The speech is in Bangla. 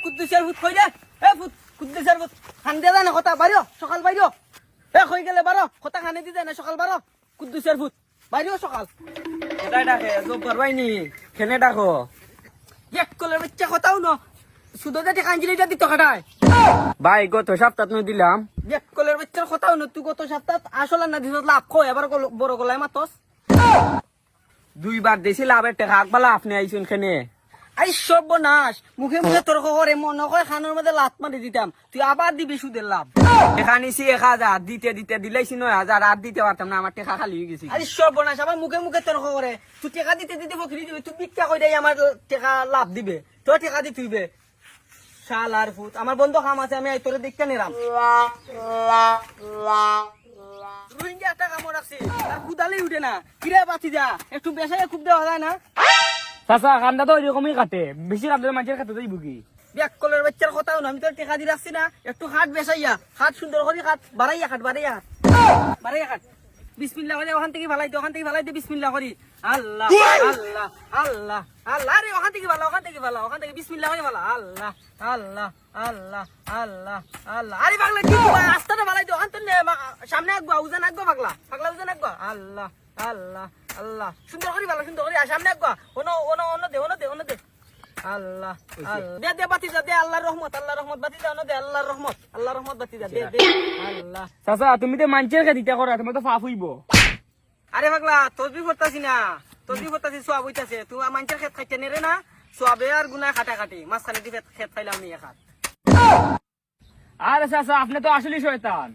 কুদ্দুসের ভূত কই রে এ ভূত কুদ্দুসের ভূত খান দে না কথা বাইরো সকাল বাইরো এ কই গেলে বারো কথা খানে দি না সকাল বারো কুদ্দুসের ভূত বাইরো সকাল কোথায় ডাকে জব্বার বাইনি কেনে ডাকো এক কলের বাচ্চা কথাও না শুধু যাতে কাঞ্জিলিটা দিত কাটায় ভাই গত সপ্তাহ নু দিলাম এক কলের বাচ্চার কথাও না তুই গত সপ্তাহ আসলে না দিছত লাভ কো এবার বড় গলায় মাতস 2 বার দিছি লাভের টাকা আকবালা আপনি আইছুন কেনে আই সর্বনাশ মুখে মুখে তর্ক করে মনে হয় খানোর মধ্যে লাত মারি দিতাম তুই আবার দিবি সুদের লাভ এখানিছি 1000 দিতে দিতে দিলাইছি 9000 আর দিতে পারতাম না আমার টাকা খালি হয়ে গেছে আরে সর্বনাশ আবার মুখে মুখে তর্ক করে তুই টাকা দিতে দিতে বকরি দিবি তুই ভিক্ষা কই দেই আমার টাকা লাভ দিবে তোর টাকা দিতে হইবে শালার ফুট আমার বন্ধু কাম আছে আমি তোরে দেখতে নিলাম রোহিঙ্গা একটা কামড় রাখছি আর কুদালেই উঠে না কিরে বাতি যা একটু বেসায় খুব দেওয়া যায় না চাচা কান্দা তো এরকমই কাটে বেশি কাটলে মানুষের কাটে যাইব কি ব্যাক কলের বাচ্চার কথাও না আমি তোর টাকা দিয়ে রাখছি না একটু হাট বেসাইয়া হাট সুন্দর করে হাট বাড়াইয়া হাট বাড়াইয়া হাট বিসমিল্লাহ করে ওখান থেকে ভালাই দে বিসমিল্লাহ করি আল্লাহ আল্লাহ আল্লাহ আল্লাহ আরে ওখান থেকে বিসমিল্লাহ করে ভালা আল্লাহ আল্লাহ আল্লাহ আল্লাহ আল্লাহ আরে পাগলা কি আস্তাটা ভালাই দে ওখান থেকে সামনে আগবা উজান আগবা পাগলা উজান আগবা আল্লাহ আল্লাহ আল্লাহ সুন্দর করে সামনে আগবা অন্য দে আল্লাহ আল্লাহ দে বাতি যা দে আল্লাহর রহমত বাতি যা দে আল্লাহর রহমত বাতি যা দে আল্লাহ চাচা তুমি তো মানুষের কাছে দিতে করো তুমি তো ফাফ হইব আরে পাগলা তসবি করতাছি না সোয়াব হইতাছে তুই মানুষের খেত খাইতে নেরে না সোয়াবে আর গুনাহ কাটি মাঝখানে দি খেত খাইলাম নি এখান আরে চাচা আপনি তো আসলে শয়তান